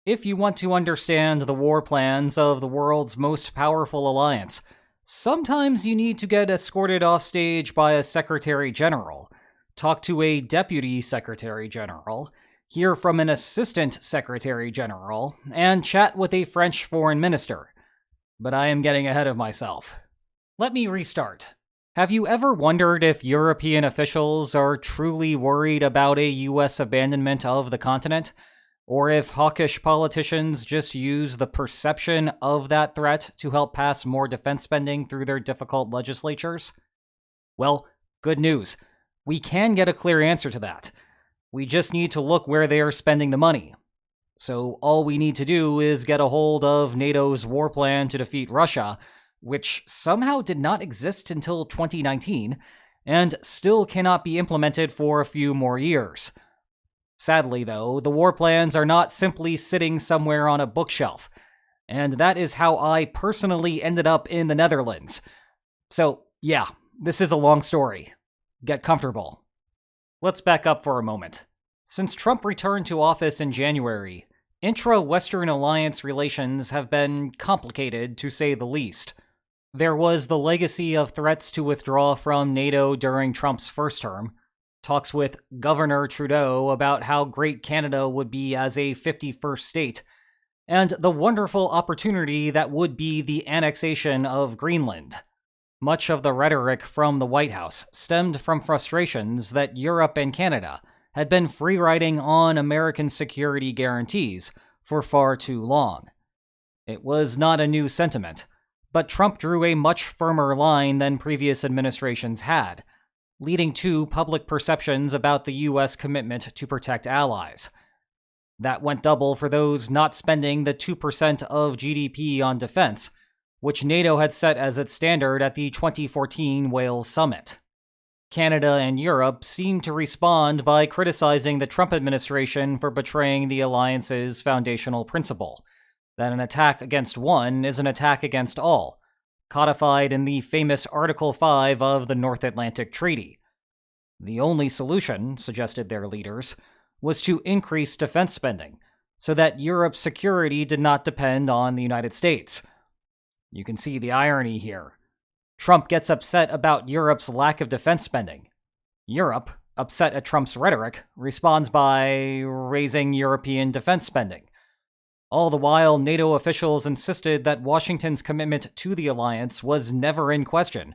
If you want to understand the war plans of the world's most powerful alliance, sometimes you need to get escorted off stage by a Secretary General, talk to a Deputy Secretary General, hear from an Assistant Secretary General, and chat with a French Foreign Minister. But I am getting ahead of myself. Let me restart. Have you ever wondered if European officials are truly worried about a US abandonment of the continent? Or if hawkish politicians just use the perception of that threat to help pass more defense spending through their difficult legislatures? Well, good news. We can get a clear answer to that. We just need to look where they are spending the money. So all we need to do is get a hold of NATO's Warplan to defeat Russia, which somehow did not exist until 2019, and still cannot be implemented for a few more years. Sadly, though, the war plans are not simply sitting somewhere on a bookshelf, and that is how I personally ended up in the Netherlands. So, yeah, this is a long story. Get comfortable. Let's back up for a moment. Since Trump returned to office in January, intra-Western alliance relations have been complicated, to say the least. There was the legacy of threats to withdraw from NATO during Trump's first term, talks with Governor Trudeau about how great Canada would be as a 51st state, and the wonderful opportunity that would be the annexation of Greenland. Much of the rhetoric from the White House stemmed from frustrations that Europe and Canada had been free-riding on American security guarantees for far too long. It was not a new sentiment, but Trump drew a much firmer line than previous administrations had, leading to public perceptions about the U.S. commitment to protect allies. That went double for those not spending the 2% of GDP on defense, which NATO had set as its standard at the 2014 Wales Summit. Canada and Europe seemed to respond by criticizing the Trump administration for betraying the alliance's foundational principle, that an attack against one is an attack against all, codified in the famous Article 5 of the North Atlantic Treaty. The only solution, suggested their leaders, was to increase defense spending, so that Europe's security did not depend on the United States. You can see the irony here. Trump gets upset about Europe's lack of defense spending. Europe, upset at Trump's rhetoric, responds by raising European defense spending. All the while, NATO officials insisted that Washington's commitment to the alliance was never in question,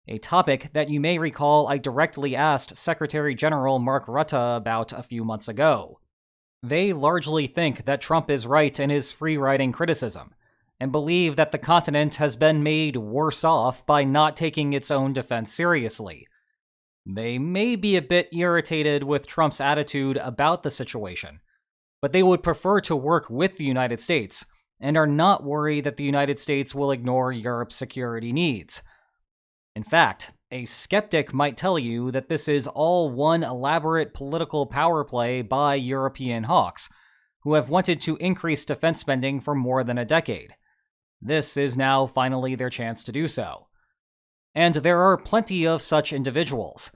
a topic that you may recall I directly asked Secretary General Mark Rutte about a few months ago. They largely think that Trump is right in his free-riding criticism, and believe that the continent has been made worse off by not taking its own defense seriously. They may be a bit irritated with Trump's attitude about the situation, but they would prefer to work with the United States, and are not worried that the United States will ignore Europe's security needs. In fact, a skeptic might tell you that this is all one elaborate political power play by European hawks, who have wanted to increase defense spending for more than a decade. This is now finally their chance to do so. And there are plenty of such individuals.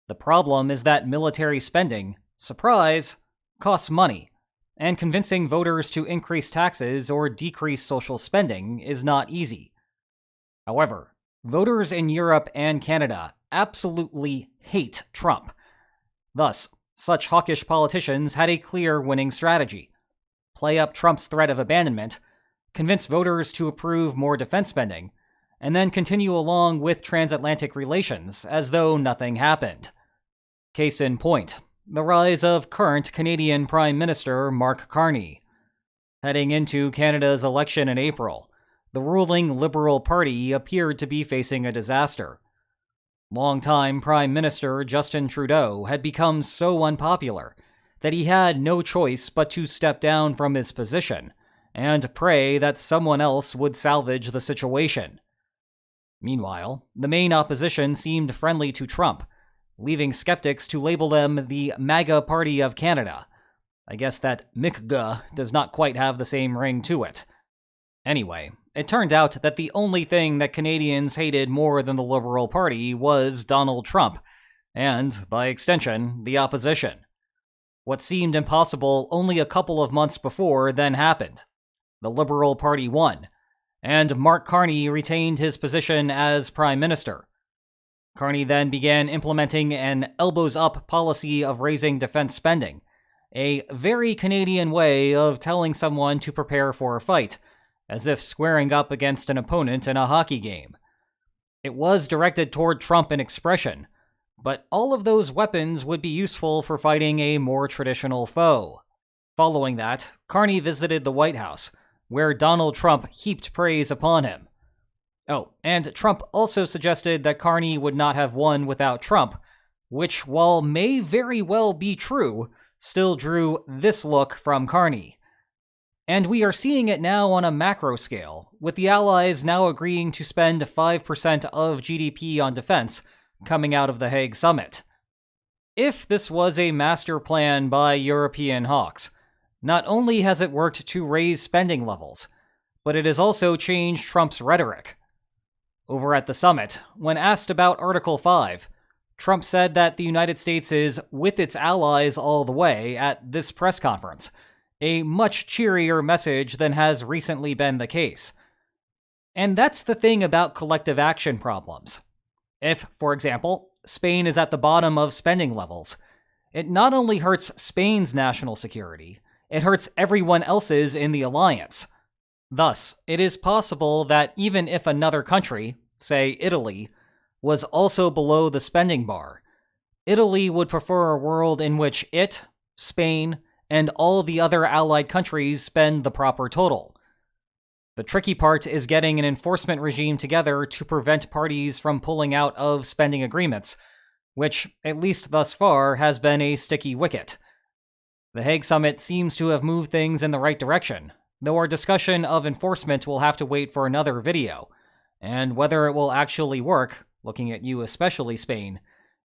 The problem is that military spending, surprise, costs money, and convincing voters to increase taxes or decrease social spending is not easy. However, voters in Europe and Canada absolutely hate Trump. Thus, such hawkish politicians had a clear winning strategy: play up Trump's threat of abandonment, convince voters to approve more defense spending, and then continue along with transatlantic relations as though nothing happened. Case in point, the rise of current Canadian Prime Minister Mark Carney. Heading into Canada's election in April, the ruling Liberal Party appeared to be facing a disaster. Longtime Prime Minister Justin Trudeau had become so unpopular that he had no choice but to step down from his position and pray that someone else would salvage the situation. Meanwhile, the main opposition seemed friendly to Trump, leaving skeptics to label them the MAGA Party of Canada. I guess that McGA does not quite have the same ring to it. Anyway, it turned out that the only thing that Canadians hated more than the Liberal Party was Donald Trump, and, by extension, the opposition. What seemed impossible only a couple of months before then happened. The Liberal Party won, and Mark Carney retained his position as Prime Minister. Carney then began implementing an elbows-up policy of raising defense spending, a very Canadian way of telling someone to prepare for a fight, as if squaring up against an opponent in a hockey game. It was directed toward Trump in expression, but all of those weapons would be useful for fighting a more traditional foe. Following that, Carney visited the White House, where Donald Trump heaped praise upon him. Oh, and Trump also suggested that Carney would not have won without Trump, which, while may very well be true, still drew this look from Carney. And we are seeing it now on a macro scale, with the Allies now agreeing to spend 5% of GDP on defense coming out of the Hague summit. If this was a master plan by European hawks, not only has it worked to raise spending levels, but it has also changed Trump's rhetoric. Over at the summit, when asked about Article 5, Trump said that the United States is with its allies all the way at this press conference, a much cheerier message than has recently been the case. And that's the thing about collective action problems. If, for example, Spain is at the bottom of spending levels, it not only hurts Spain's national security, it hurts everyone else's in the alliance. Thus, it is possible that even if another country, say Italy, was also below the spending bar, Italy would prefer a world in which it, Spain, and all the other allied countries spend the proper total. The tricky part is getting an enforcement regime together to prevent parties from pulling out of spending agreements, which, at least thus far, has been a sticky wicket. The Hague Summit seems to have moved things in the right direction, though our discussion of enforcement will have to wait for another video, and whether it will actually work, looking at you especially Spain,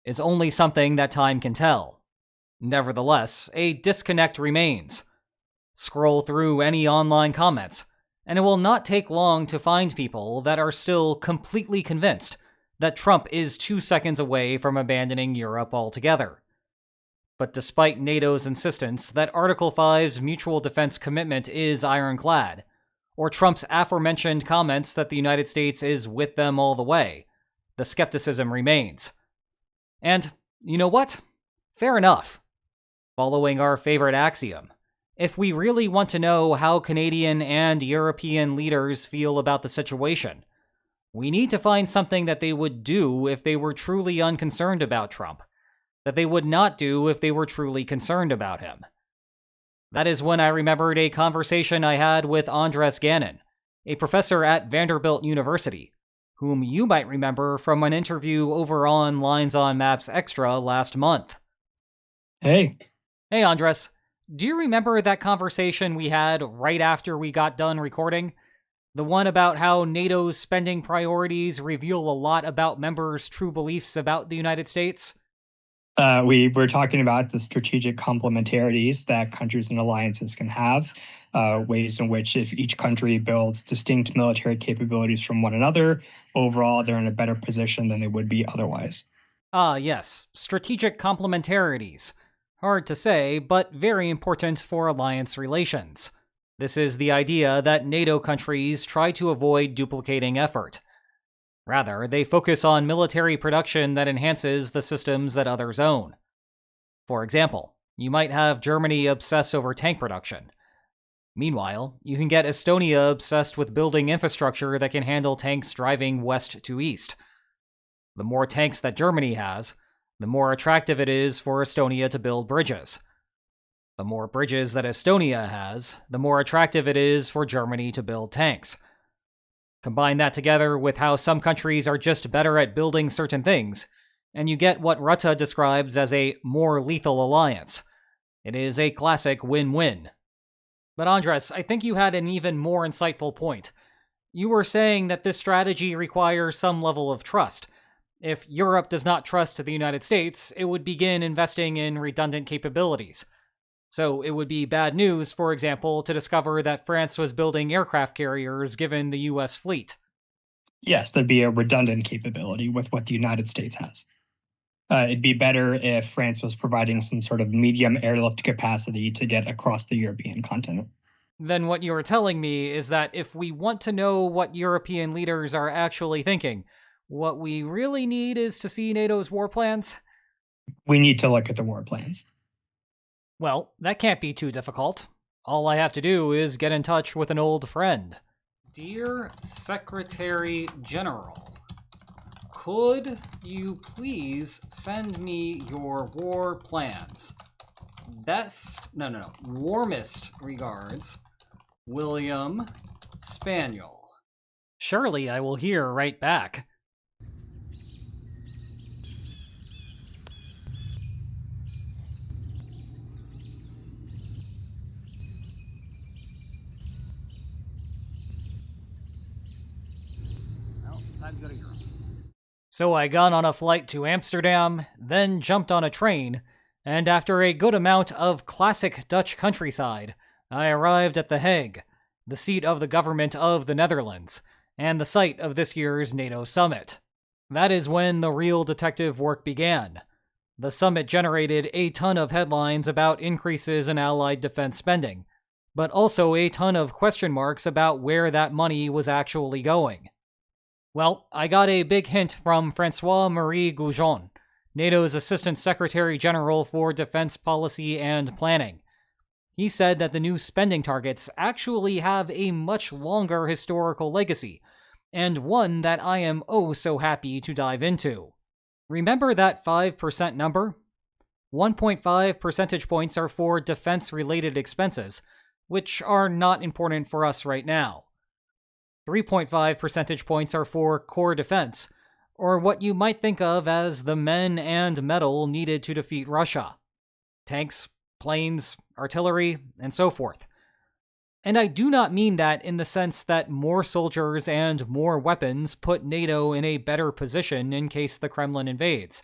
is only something that time can tell. Nevertheless, a disconnect remains. Scroll through any online comments, and it will not take long to find people that are still completely convinced that Trump is 2 seconds away from abandoning Europe altogether. But despite NATO's insistence that Article 5's mutual defense commitment is ironclad, or Trump's aforementioned comments that the United States is with them all the way, the skepticism remains. And, you know what? Fair enough. Following our favorite axiom, if we really want to know how Canadian and European leaders feel about the situation, we need to find something that they would do if they were truly unconcerned about Trump, that they would not do if they were truly concerned about him. That is when I remembered a conversation I had with Andres Gannon, a professor at Vanderbilt University, whom you might remember from an interview over on Lines on Maps Extra last month. Hey, Andres, do you remember that conversation we had right after we got done recording? The one about how NATO's spending priorities reveal a lot about members' true beliefs about the United States? we were talking about the strategic complementarities that countries and alliances can have, ways in which if each country builds distinct military capabilities from one another, overall they're in a better position than they would be otherwise. Yes, strategic complementarities. Hard to say, but very important for alliance relations. This is the idea that NATO countries try to avoid duplicating effort. Rather, they focus on military production that enhances the systems that others own. For example, you might have Germany obsess over tank production. Meanwhile, you can get Estonia obsessed with building infrastructure that can handle tanks driving west to east. The more tanks that Germany has, the more attractive it is for Estonia to build bridges. The more bridges that Estonia has, the more attractive it is for Germany to build tanks. Combine that together with how some countries are just better at building certain things, and you get what Rutte describes as a more lethal alliance. It is a classic win-win. But Andres, I think you had an even more insightful point. You were saying that this strategy requires some level of trust. If Europe does not trust the United States, it would begin investing in redundant capabilities. So it would be bad news, for example, to discover that France was building aircraft carriers given the US fleet. Yes, there'd be a redundant capability with what the United States has. It'd be better if France was providing some sort of medium airlift capacity to get across the European continent. Then what you're telling me is that if we want to know what European leaders are actually thinking, what we really need is to see NATO's war plans? We need to look at the war plans. Well, that can't be too difficult. All I have to do is get in touch with an old friend. Dear Secretary General, could you please send me your war plans? Warmest regards, William Spaniel. Surely I will hear right back. Well, it's time to go to Europe. So I got on a flight to Amsterdam, then jumped on a train, and after a good amount of classic Dutch countryside, I arrived at The Hague, the seat of the government of the Netherlands, and the site of this year's NATO summit. That is when the real detective work began. The summit generated a ton of headlines about increases in Allied defense spending, but also a ton of question marks about where that money was actually going. Well, I got a big hint from François-Marie Goujon, NATO's Assistant Secretary General for Defense Policy and Planning. He said that the new spending targets actually have a much longer historical legacy, and one that I am oh so happy to dive into. Remember that 5% number? 1.5 percentage points are for defense-related expenses, which are not important for us right now. 3.5 percentage points are for core defense, or what you might think of as the men and metal needed to defeat Russia. Tanks, planes, artillery, and so forth. And I do not mean that in the sense that more soldiers and more weapons put NATO in a better position in case the Kremlin invades.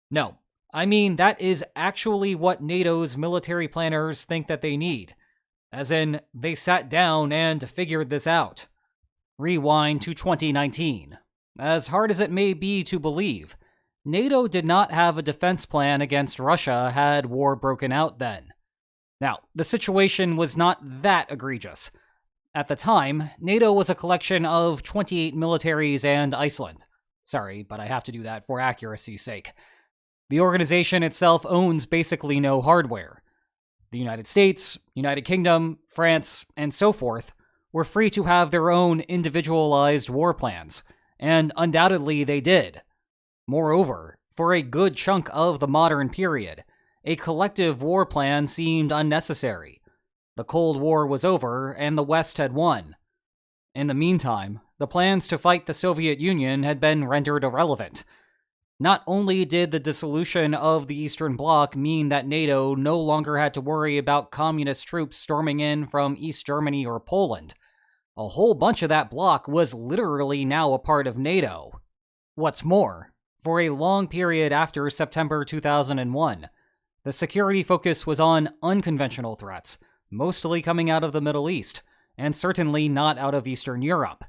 No, I mean that is actually what NATO's military planners think that they need. As in, they sat down and figured this out. Rewind to 2019. As hard as it may be to believe, NATO did not have a defense plan against Russia had war broken out then. Now, the situation was not that egregious. At the time, NATO was a collection of 28 militaries and Iceland. Sorry, but I have to do that for accuracy's sake. The organization itself owns basically no hardware. The United States, United Kingdom, France, and so forth were free to have their own individualized war plans, and undoubtedly they did. Moreover, for a good chunk of the modern period, a collective war plan seemed unnecessary. The Cold War was over, and the West had won. In the meantime, the plans to fight the Soviet Union had been rendered irrelevant. Not only did the dissolution of the Eastern Bloc mean that NATO no longer had to worry about communist troops storming in from East Germany or Poland, a whole bunch of that bloc was literally now a part of NATO. What's more, for a long period after September 2001, the security focus was on unconventional threats, mostly coming out of the Middle East, and certainly not out of Eastern Europe.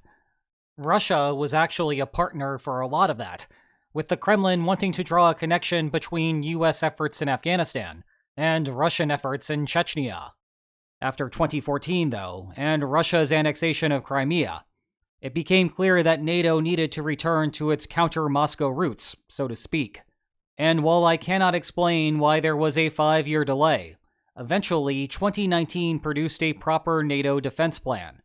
Russia was actually a partner for a lot of that, with the Kremlin wanting to draw a connection between US efforts in Afghanistan and Russian efforts in Chechnya. After 2014, though, and Russia's annexation of Crimea, it became clear that NATO needed to return to its counter-Moscow roots, so to speak. And while I cannot explain why there was a 5-year delay, eventually 2019 produced a proper NATO defense plan,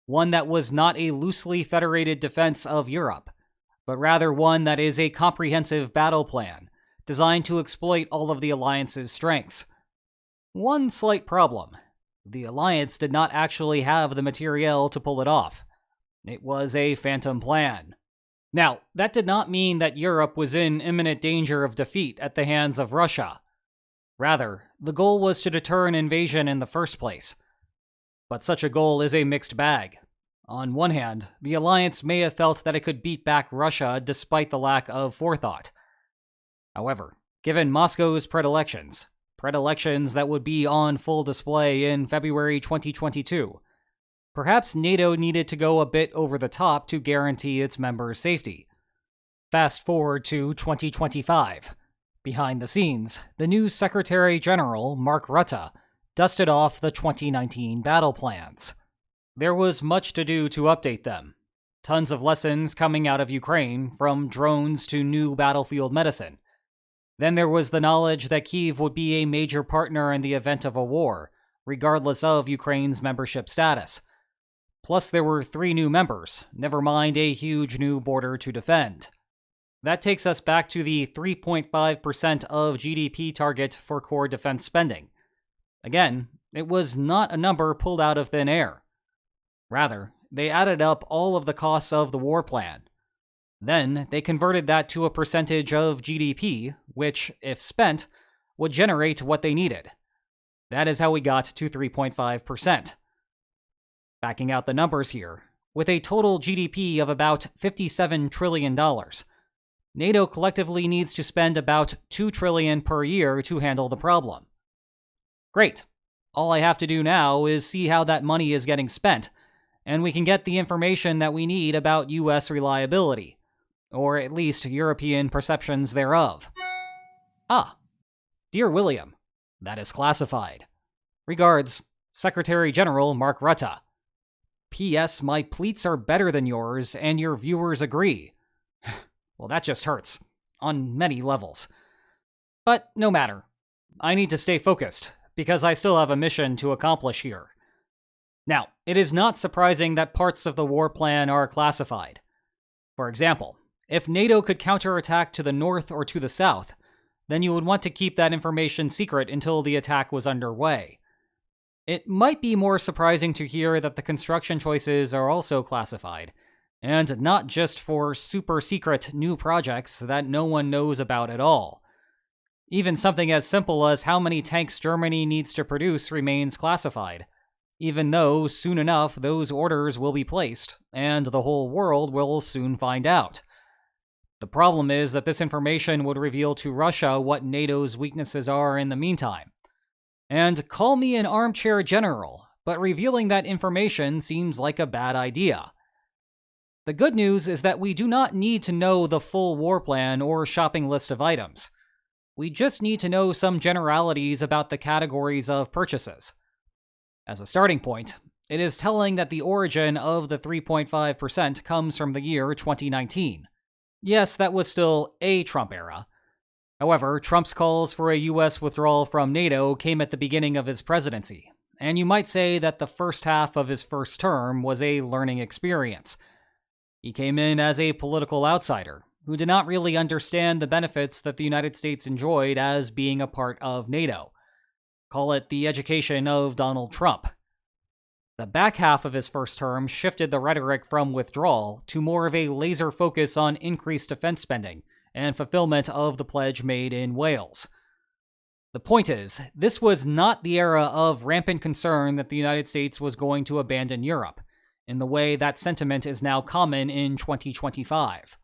one that was not a loosely federated defense of Europe, but rather one that is a comprehensive battle plan, designed to exploit all of the alliance's strengths. One slight problem: the alliance did not actually have the materiel to pull it off. It was a phantom plan. Now, that did not mean that Europe was in imminent danger of defeat at the hands of Russia. Rather, the goal was to deter an invasion in the first place. But such a goal is a mixed bag. On one hand, the alliance may have felt that it could beat back Russia despite the lack of forethought. However, given Moscow's predilections that would be on full display in February 2022, perhaps NATO needed to go a bit over the top to guarantee its members' safety. Fast forward to 2025. Behind the scenes, the new Secretary General, Mark Rutte, dusted off the 2019 battle plans. There was much to do to update them. Tons of lessons coming out of Ukraine, from drones to new battlefield medicine. Then there was the knowledge that Kyiv would be a major partner in the event of a war, regardless of Ukraine's membership status. Plus there were 3 new members, never mind a huge new border to defend. That takes us back to the 3.5% of GDP target for core defense spending. Again, it was not a number pulled out of thin air. Rather, they added up all of the costs of the war plan. Then, they converted that to a percentage of GDP, which, if spent, would generate what they needed. That is how we got to 3.5%. Backing out the numbers here, with a total GDP of about $57 trillion, NATO collectively needs to spend about $2 trillion per year to handle the problem. Great. All I have to do now is see how that money is getting spent, and we can get the information that we need about US reliability, or at least European perceptions thereof. Ah, Dear William, that is classified. Regards, Secretary General Mark Rutte. P.S. My pleats are better than yours, and your viewers agree. Well, that just hurts, on many levels. But no matter. I need to stay focused, because I still have a mission to accomplish here. Now, it is not surprising that parts of the war plan are classified. For example, if NATO could counterattack to the north or to the south, then you would want to keep that information secret until the attack was underway. It might be more surprising to hear that the construction choices are also classified, and not just for super secret new projects that no one knows about at all. Even something as simple as how many tanks Germany needs to produce remains classified, even though soon enough those orders will be placed, and the whole world will soon find out. The problem is that this information would reveal to Russia what NATO's weaknesses are in the meantime. And call me an armchair general, but revealing that information seems like a bad idea. The good news is that we do not need to know the full war plan or shopping list of items. We just need to know some generalities about the categories of purchases. As a starting point, it is telling that the origin of the 3.5% comes from the year 2019. Yes, that was still a Trump era. However, Trump's calls for a US withdrawal from NATO came at the beginning of his presidency, and you might say that the first half of his first term was a learning experience. He came in as a political outsider who did not really understand the benefits that the United States enjoyed as being a part of NATO. Call it the education of Donald Trump. The back half of his first term shifted the rhetoric from withdrawal to more of a laser focus on increased defense spending and fulfillment of the pledge made in Wales. The point is, this was not the era of rampant concern that the United States was going to abandon Europe, in the way that sentiment is now common in 2025.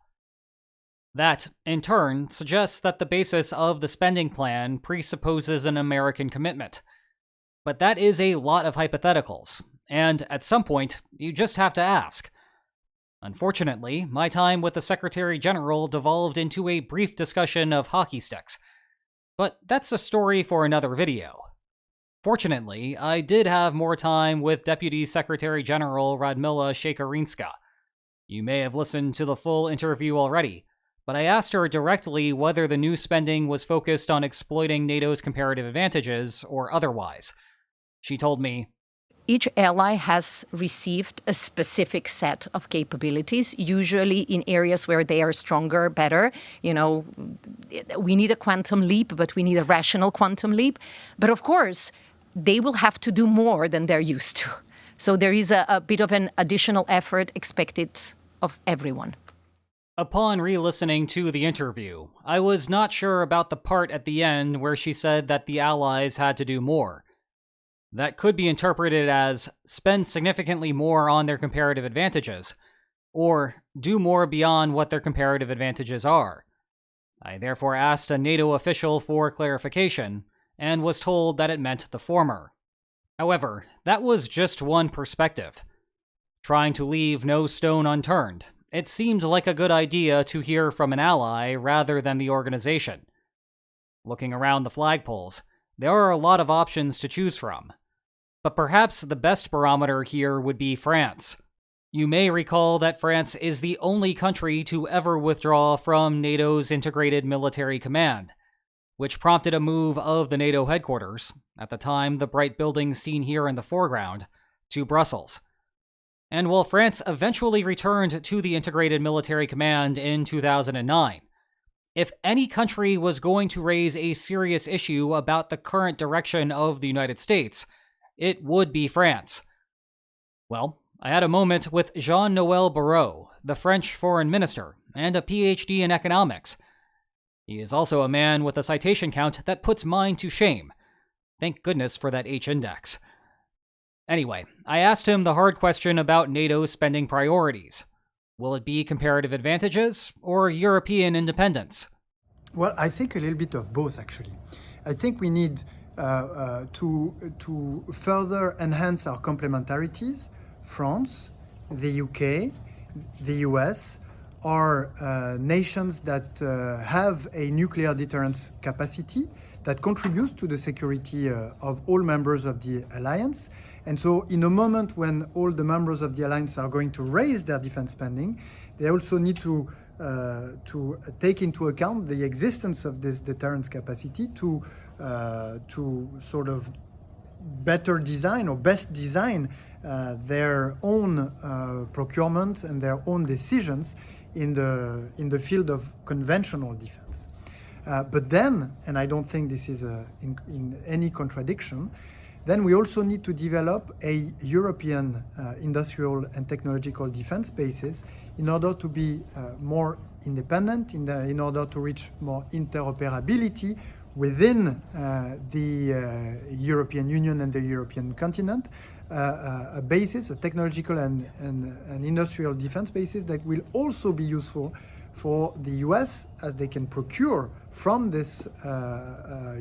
That, in turn, suggests that the basis of the spending plan presupposes an American commitment. But that is a lot of hypotheticals, and at some point, you just have to ask. Unfortunately, my time with the Secretary General devolved into a brief discussion of hockey sticks. But that's a story for another video. Fortunately, I did have more time with Deputy Secretary General Radmila Shekarinska. You may have listened to the full interview already, but I asked her directly whether the new spending was focused on exploiting NATO's comparative advantages or otherwise. She told me, each ally has received a specific set of capabilities, usually in areas where they are stronger, better. You know, we need a quantum leap, but we need a rational quantum leap. But of course, they will have to do more than they're used to. So there is a bit of an additional effort expected of everyone. Upon re-listening to the interview, I was not sure about the part at the end where she said that the allies had to do more. That could be interpreted as spend significantly more on their comparative advantages, or do more beyond what their comparative advantages are. I therefore asked a NATO official for clarification, and was told that it meant the former. However, that was just one perspective. Trying to leave no stone unturned, it seemed like a good idea to hear from an ally rather than the organization. Looking around the flagpoles, there are a lot of options to choose from. But perhaps the best barometer here would be France. You may recall that France is the only country to ever withdraw from NATO's Integrated Military Command, which prompted a move of the NATO headquarters, at the time the bright buildings seen here in the foreground, to Brussels. And while France eventually returned to the Integrated Military Command in 2009, if any country was going to raise a serious issue about the current direction of the United States, it would be France. Well, I had a moment with Jean-Noël Barrot, the French foreign minister, and a PhD in economics. He is also a man with a citation count that puts mine to shame. Thank goodness for that H-index. Anyway, I asked him the hard question about NATO's spending priorities. Will it be comparative advantages or European independence? Well, I think a little bit of both, actually. I think we need to further enhance our complementarities. France, the UK, the US are nations that have a nuclear deterrence capacity that contributes to the security of all members of the alliance. And so in a moment when all the members of the alliance are going to raise their defense spending, they also need to take into account the existence of this deterrence capacity to sort of better design or best design their own procurement and their own decisions in the field of conventional defense. But then, and I don't think this is in any contradiction, then we also need to develop a European industrial and technological defense basis in order to be more independent, in order to reach more interoperability within the European Union and the European continent, a basis, a technological and industrial defense basis that will also be useful for the US as they can procure from this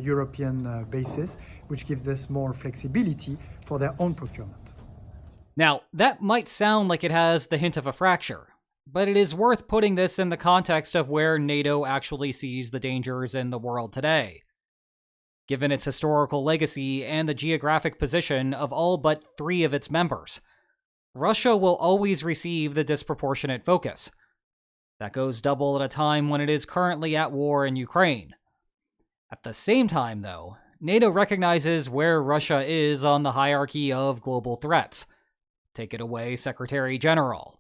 European basis, which gives us more flexibility for their own procurement. Now, that might sound like it has the hint of a fracture, but it is worth putting this in the context of where NATO actually sees the dangers in the world today. Given its historical legacy and the geographic position of all but 3 of its members, Russia will always receive the disproportionate focus. That goes double at a time when it is currently at war in Ukraine. At the same time, though, NATO recognizes where Russia is on the hierarchy of global threats. Take it away, Secretary General.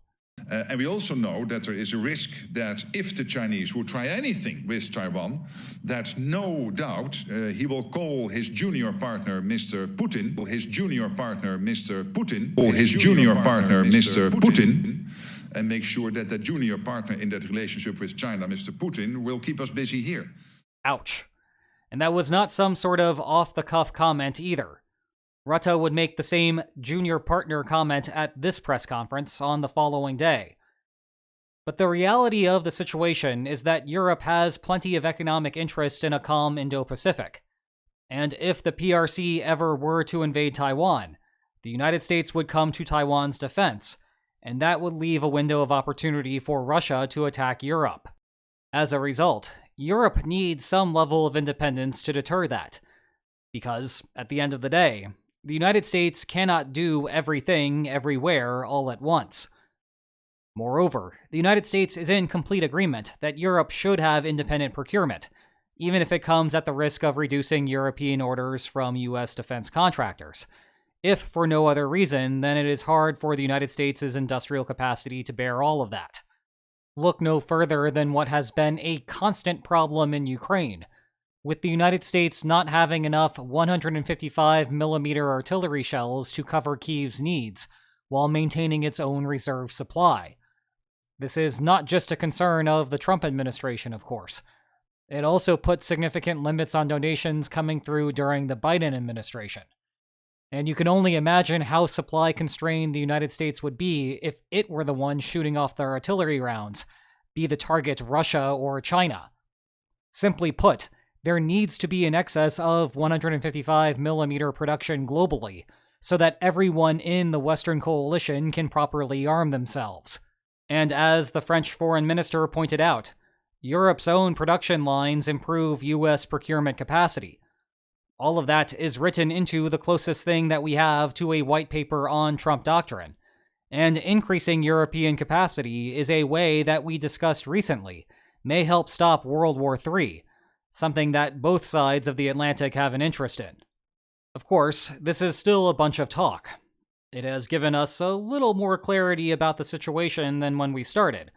And we also know that there is a risk that if the Chinese would try anything with Taiwan, that no doubt he will call his junior partner, Mr. Putin, and make sure that the junior partner in that relationship with China, Mr. Putin, will keep us busy here. Ouch. And that was not some sort of off-the-cuff comment either. Rutte would make the same junior partner comment at this press conference on the following day. But the reality of the situation is that Europe has plenty of economic interest in a calm Indo-Pacific. And if the PRC ever were to invade Taiwan, the United States would come to Taiwan's defense, and that would leave a window of opportunity for Russia to attack Europe. As a result, Europe needs some level of independence to deter that. Because, at the end of the day, the United States cannot do everything, everywhere, all at once. Moreover, the United States is in complete agreement that Europe should have independent procurement, even if it comes at the risk of reducing European orders from US defense contractors, if for no other reason than it is hard for the United States' industrial capacity to bear all of that. Look no further than what has been a constant problem in Ukraine, with the United States not having enough 155mm artillery shells to cover Kyiv's needs, while maintaining its own reserve supply. This is not just a concern of the Trump administration, of course. It also put significant limits on donations coming through during the Biden administration. And you can only imagine how supply-constrained the United States would be if it were the one shooting off their artillery rounds, be the target Russia or China. Simply put, there needs to be an excess of 155mm production globally, so that everyone in the Western coalition can properly arm themselves. And as the French foreign minister pointed out, Europe's own production lines improve US procurement capacity. All of that is written into the closest thing that we have to a white paper on Trump doctrine. And increasing European capacity is a way that we discussed recently may help stop World War III, something that both sides of the Atlantic have an interest in. Of course, this is still a bunch of talk. It has given us a little more clarity about the situation than when we started,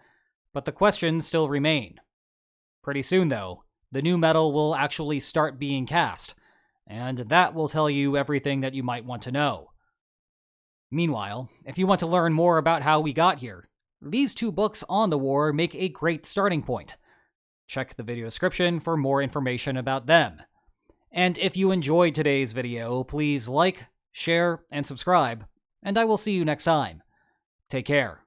but the questions still remain. Pretty soon, though, the new metal will actually start being cast, and that will tell you everything that you might want to know. Meanwhile, if you want to learn more about how we got here, these 2 books on the war make a great starting point. Check the video description for more information about them. And if you enjoyed today's video, please like, share, and subscribe, and I will see you next time. Take care.